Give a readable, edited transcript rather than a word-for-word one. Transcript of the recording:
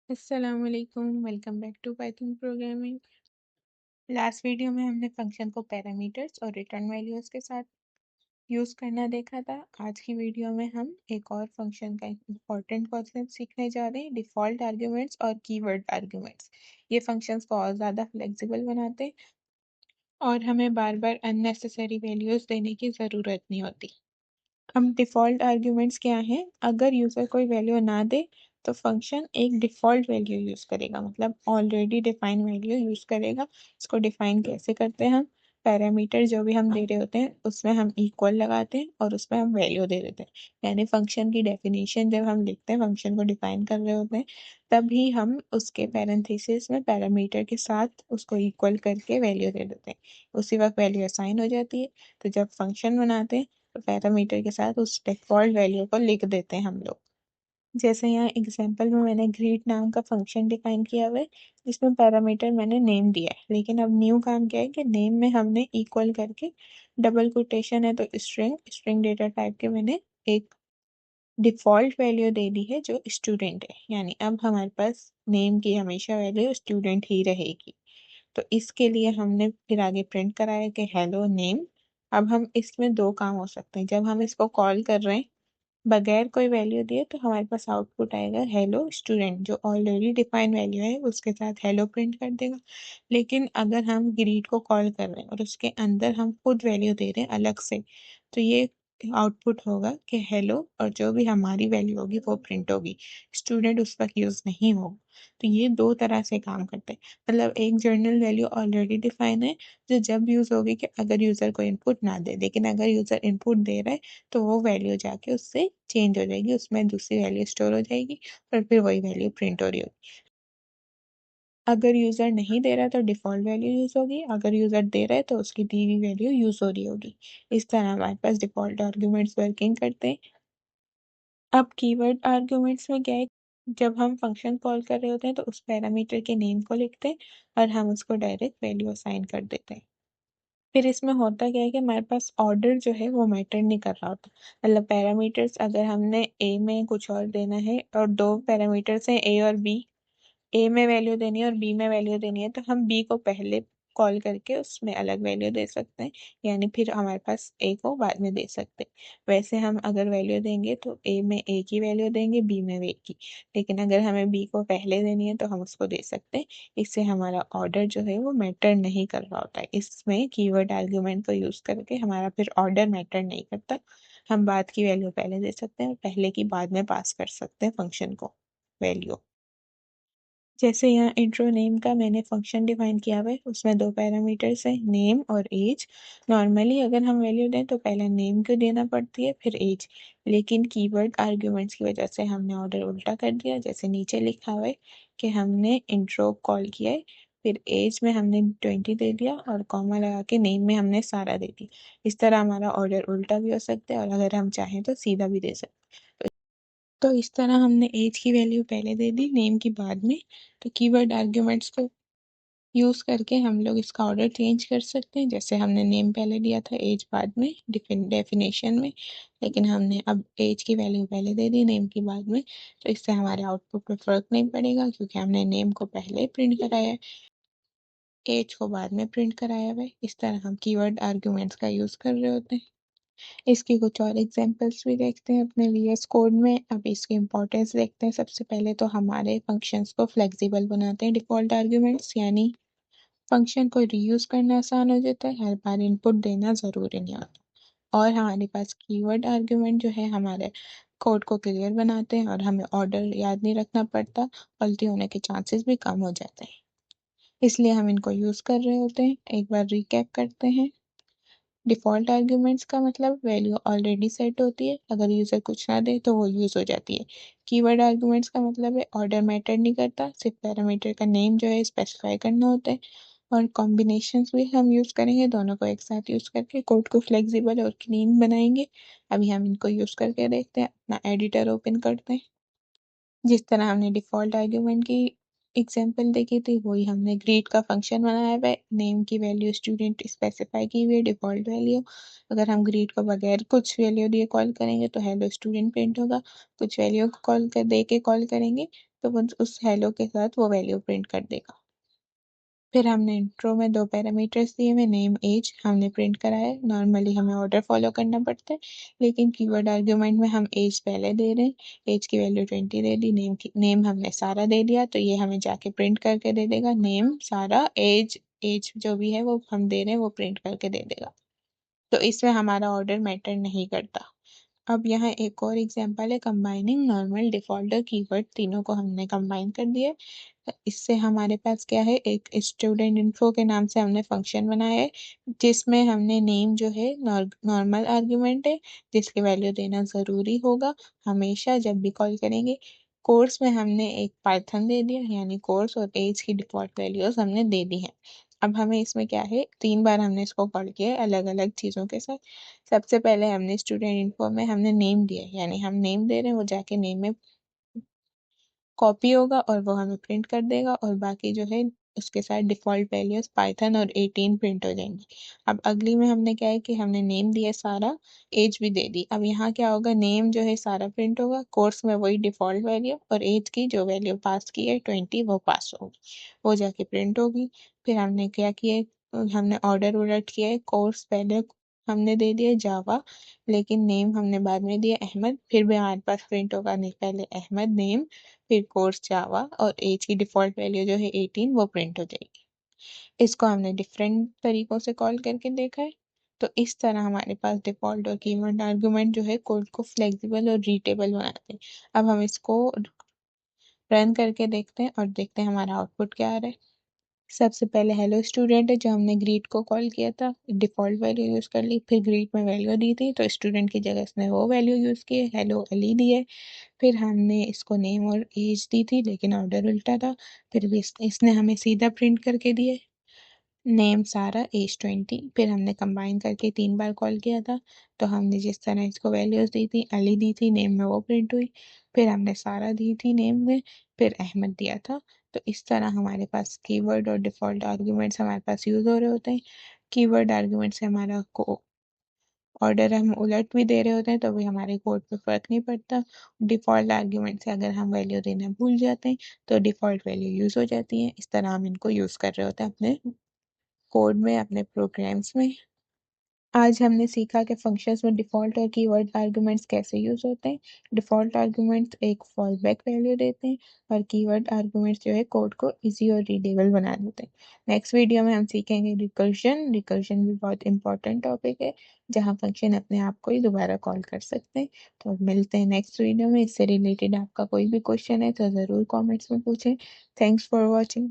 अस्सलामुअलैकुम, welcome back to Python programming. Last video में हमने फंक्शन को पैरामीटर्स और रिटर्न वैल्यूज के साथ यूज़ करना देखा था। आज की वीडियो में हम एक और फंक्शन का इम्पॉर्टेंट कॉन्सेप्ट सीखने जा रहे हैं, डिफ़ॉल्ट आर्ग्यूमेंट्स और कीवर्ड आर्ग्यूमेंट्स। ये फंक्शंस को और ज़्यादा फ्लेक्सिबल बनाते हैं और हमें बार बार अननेसेसरी वैल्यूज़ देने की ज़रूरत नहीं होती। हम डिफ़ॉल्ट आर्ग्यूमेंट्स क्या हैं? अगर यूज़र कोई वैल्यू ना दे तो फंक्शन एक डिफ़ॉल्ट वैल्यू यूज़ करेगा, मतलब ऑलरेडी डिफाइंड वैल्यू यूज़ करेगा। इसको डिफाइन कैसे करते हैं हम? पैरामीटर जो भी हम दे रहे होते हैं उसमें हम इक्वल लगाते हैं और उसमें हम वैल्यू दे देते हैं। यानी फंक्शन की डेफिनेशन जब हम लिखते हैं, फंक्शन को डिफाइन कर रहे होते हैं, तभी हम उसके पैरेंथेसिस में पैरामीटर के साथ उसको इक्वल करके वैल्यू दे देते हैं। उसी वक्त वैल्यू असाइन हो जाती है। तो जब फंक्शन बनाते हैं तो पैरामीटर के साथ उस डिफ़ॉल्ट वैल्यू को लिख देते हैं हम लोग। जैसे यहाँ एग्जांपल में मैंने ग्रीट नाम का फंक्शन डिफाइन किया हुआ है, जिसमें पैरामीटर मैंने नेम दिया है। लेकिन अब न्यू काम क्या है कि नेम में हमने इक्वल करके डबल कोटेशन है तो स्ट्रिंग स्ट्रिंग डेटा टाइप के मैंने एक डिफ़ॉल्ट वैल्यू दे दी है जो स्टूडेंट है। यानी अब हमारे पास नेम की हमेशा वैल्यू स्टूडेंट ही रहेगी। तो इसके लिए हमने फिर आगे प्रिंट कराया कि हेलो नेम। अब हम इसमें दो काम हो सकते हैं। जब हम इसको कॉल कर रहे हैं बगैर कोई वैल्यू दिए तो हमारे पास आउटपुट आएगा हेलो स्टूडेंट, जो ऑलरेडी डिफाइंड वैल्यू है उसके साथ हेलो प्रिंट कर देगा। लेकिन अगर हम ग्रीट को कॉल कर रहे हैं और उसके अंदर हम खुद वैल्यू दे रहे हैं अलग से, तो ये आउटपुट होगा कि हेलो और जो भी हमारी वैल्यू होगी वो प्रिंट होगी, स्टूडेंट उस वक्त यूज नहीं होगा। तो ये दो तरह से काम करते हैं। मतलब एक जर्नल वैल्यू ऑलरेडी डिफाइन है जो जब यूज होगी कि अगर यूजर को इनपुट ना दे, लेकिन अगर यूजर इनपुट दे रहा है तो वो वैल्यू जाके उससे चेंज हो जाएगी, उसमें दूसरी वैल्यू स्टोर हो जाएगी और फिर वही वैल्यू प्रिंट हो रही होगी। अगर यूजर नहीं दे रहा तो डिफॉल्ट वैल्यू यूज होगी, अगर यूजर दे रहा है तो उसकी दी हुई वैल्यू यूज हो रही होगी। इस तरह हमारे पास डिफॉल्ट आर्ग्यूमेंट्स वर्किंग करते हैं। अब कीवर्ड आर्ग्यूमेंट्स में क्या है? जब हम फंक्शन कॉल कर रहे होते हैं तो उस पैरामीटर के नेम को लिखते हैं और हम उसको डायरेक्ट वैल्यू असाइन कर देते हैं। फिर इसमें होता क्या है कि हमारे पास ऑर्डर जो है वो मैटर नहीं कर रहा होता। मतलब पैरामीटर्स अगर हमने ए में कुछ और देना है और दो पैरामीटर्स हैं ए और बी, ए में वैल्यू देनी है और बी में वैल्यू देनी है, तो हम बी को पहले कॉल करके उसमें अलग वैल्यू दे सकते हैं। यानी फिर हमारे पास ए को बाद में दे सकते हैं। वैसे हम अगर वैल्यू देंगे तो ए में ए की वैल्यू देंगे, बी में बी की। लेकिन अगर हमें बी को पहले देनी है तो हम उसको दे सकते हैं। इससे हमारा ऑर्डर जो है वो मैटर नहीं कर रहा होता है। इसमें कीवर्ड आर्ग्यूमेंट को यूज करके हमारा फिर ऑर्डर मैटर नहीं करता। हम बाद की वैल्यू पहले दे सकते हैं और पहले की बाद में पास कर सकते हैं फंक्शन को वैल्यू। जैसे यहाँ इंट्रो नेम का मैंने फंक्शन डिफाइन किया हुआ है, उसमें दो पैरामीटर्स हैं, नेम और एज। नॉर्मली अगर हम वैल्यू दें तो पहले नेम को देना पड़ती है फिर एज, लेकिन कीवर्ड आर्ग्यूमेंट्स की वजह से हमने ऑर्डर उल्टा कर दिया। जैसे नीचे लिखा हुआ है कि हमने इंट्रो कॉल किया है, फिर एज में हमने 20 दे दिया और कॉमा लगा के नेम में हमने सारा दे दिया। इस तरह हमारा ऑर्डर उल्टा भी हो सकता है और अगर हम चाहें तो सीधा भी दे सकते हैं। तो इस तरह हमने एज की वैल्यू पहले दे दी, नेम की बाद में। तो कीवर्ड आर्ग्यूमेंट्स को यूज करके हम लोग इसका ऑर्डर चेंज कर सकते हैं। जैसे हमने नेम पहले दिया था, एज बाद में डेफिनेशन में, लेकिन हमने अब एज की वैल्यू पहले दे दी, नेम की बाद में। तो इससे हमारे आउटपुट पे फर्क नहीं पड़ेगा क्योंकि हमने नेम को पहले प्रिंट कराया है, एज को बाद में प्रिंट कराया हुआ है। इस तरह हम कीवर्ड आर्ग्यूमेंट्स का यूज कर रहे होते हैं। इसकी कुछ और एग्जांपल्स भी देखते हैं अपने वीएस कोड में। अब इसकी इंपॉर्टेंस देखते हैं। सबसे पहले तो हमारे फंक्शंस को फ्लेक्सिबल बनाते हैं डिफॉल्ट आर्ग्यूमेंट्स, यानी फंक्शन को रीयूज करना आसान हो जाता है, हर बार इनपुट देना जरूरी नहीं होता। और हमारे पास कीवर्ड आर्ग्यूमेंट जो है हमारे कोड को क्लियर बनाते हैं और हमें ऑर्डर याद नहीं रखना पड़ता, गलती होने के चांसेस भी कम हो जाते हैं। इसलिए हम इनको यूज कर रहे होते हैं। एक बार रिकैप करते हैं। डिफॉल्ट आर्ग्यूमेंट्स का मतलब वैल्यू ऑलरेडी सेट होती है, अगर यूजर कुछ ना दे तो वो यूज हो जाती है। कीवर्ड आर्ग्यूमेंट्स का मतलब है ऑर्डर मैटर नहीं करता, सिर्फ पैरामीटर का नेम जो है स्पेसिफाई करना होता है। और कॉम्बिनेशंस भी हम यूज करेंगे, दोनों को एक साथ यूज करके कोड को फ्लेक्सिबल और क्लीन बनाएंगे। अभी हम इनको यूज करके देखते हैं। अपना एडिटर ओपन करते हैं। जिस तरह हमने डिफॉल्ट आर्ग्यूमेंट की एग्जांपल देखी थी वही हमने ग्रीट का फंक्शन बनाया हुआ है। नेम की वैल्यू स्टूडेंट स्पेसिफाई की हुई है, डिफॉल्ट वैल्यू। अगर हम ग्रीट को बगैर कुछ वैल्यू दिए कॉल करेंगे तो हेलो स्टूडेंट प्रिंट होगा। कुछ वैल्यू कॉल कर दे के कॉल करेंगे तो वो उस हेलो के साथ वो वैल्यू प्रिंट कर देगा। फिर हमने इंट्रो में 2 पैरामीटर्स दिए हुए नेम एज हमने प्रिंट करा है। नॉर्मली हमें ऑर्डर फॉलो करना पड़ता है, लेकिन कीवर्ड आर्गुमेंट में हम एज पहले दे रहे हैं। एज की वैल्यू 20 दे दी। नेम हमने सारा दे दिया, तो ये हमें जाके प्रिंट करके दे देगा नेम सारा एज। एज जो भी है वो हम दे रहे हैं वो प्रिंट करके दे देगा। तो इसमें हमारा ऑर्डर मैटर नहीं करता। अब यहाँ एक और एग्जांपल है कंबाइनिंग नॉर्मल डिफॉल्ट और कीवर्ड, तीनों को हमने कंबाइन कर दिया। इससे हमारे पास क्या है, एक स्टूडेंट इन्फो के नाम से हमने फंक्शन बनाया है, जिसमें हमने नेम जो है नॉर्मल आर्ग्यूमेंट है, जिसकी वैल्यू देना ज़रूरी होगा हमेशा जब भी कॉल करेंगे। कोर्स में हमने एक पाइथन दे दिया, यानी कोर्स और एज की डिफॉल्ट वैल्यूज हमने दे दी हैं। अब हमें इसमें क्या है, 3 बार हमने इसको कॉल किया है अलग अलग चीज़ों के साथ। सबसे पहले हमने स्टूडेंट इन्फो में हमने नेम दिया, यानी हम नेम दे रहे हैं, वो जाके नेम में कॉपी होगा और वो हमें प्रिंट कर देगा, और बाकी जो है उसके साथ डिफॉल्ट वैल्यूज पाइथन और 18 प्रिंट हो जाएंगी। अब अगली में हमने क्या है कि हमने नेम दिया सारा, एज भी दे दी। अब यहाँ क्या होगा, नेम जो है सारा प्रिंट होगा, कोर्स में वही डिफॉल्ट वैल्यू, और एज की जो वैल्यू पास की है 20 वो पास होगी, वो जाके प्रिंट होगी। फिर हमने क्या किया, हमने ऑर्डर उलट किया है, कोर्स पहले हमने दे दिया जावा, लेकिन नेम हमने बाद में दिया अहमद। फिर भी हमारे पास प्रिंट होगा नहीं, पहले अहमद नेम, फिर कोर्स जावा, और एज की डिफॉल्ट वैल्यू जो है 18 वो प्रिंट हो जाएगी। इसको हमने डिफरेंट तरीकों से कॉल करके देखा है। तो इस तरह हमारे पास डिफॉल्ट और कीवर्ड आर्गुमेंट जो है कोड को फ्लेक्सिबल और रीटेबल बनाते हैं। अब हम इसको रन करके देखते हैं और देखते हैं हमारा आउटपुट क्या आ रहा है। सबसे पहले हेलो स्टूडेंट है, जो हमने ग्रीट को कॉल किया था, डिफॉल्ट वैल्यू यूज कर ली। फिर ग्रीट में वैल्यू दी थी, तो स्टूडेंट की जगह इसने वो वैल्यू यूज की, हेलो अली दी है। फिर हमने इसको नेम और एज दी थी, लेकिन ऑर्डर उल्टा था। फिर भी इसने हमें सीधा प्रिंट करके दिए नेम सारा एज 20। फिर हमने कंबाइन करके 3 बार कॉल किया था, तो हमने जिस तरह इसको वैल्यूज दी थी, अली दी थी नेम में वो प्रिंट हुई। फिर हमने सारा दी थी नेम में, फिर अहमद दिया था। तो इस तरह हमारे पास कीवर्ड और डिफॉल्ट आर्ग्यूमेंट्स हमारे पास यूज हो रहे होते हैं। कीवर्ड आर्ग्यूमेंट से हमारा को ऑर्डर हम उलट भी दे रहे होते हैं तो भी हमारे कोड पे फर्क नहीं पड़ता। डिफॉल्ट आर्ग्यूमेंट से अगर हम वैल्यू देना भूल जाते हैं तो डिफॉल्ट वैल्यू यूज हो जाती है। इस तरह हम इनको यूज कर रहे होते हैं अपने कोड में, अपने प्रोग्राम्स में। आज हमने सीखा कि फंक्शंस में डिफॉल्ट और कीवर्ड आर्गुमेंट्स कैसे यूज होते हैं। डिफॉल्ट आर्गुमेंट्स एक फॉलबैक वैल्यू देते हैं, और कीवर्ड आर्गुमेंट्स जो है कोड को इजी और रीडेबल बना देते हैं। नेक्स्ट वीडियो में हम सीखेंगे रिकर्जन। रिकर्जन भी बहुत इंपॉर्टेंट टॉपिक है, जहाँ फंक्शन अपने आप को ही दोबारा कॉल कर सकते हैं। तो मिलते हैं नेक्स्ट वीडियो में। इससे रिलेटेड आपका कोई भी क्वेश्चन है तो ज़रूर कॉमेंट्स में पूछें। Thanks for watching.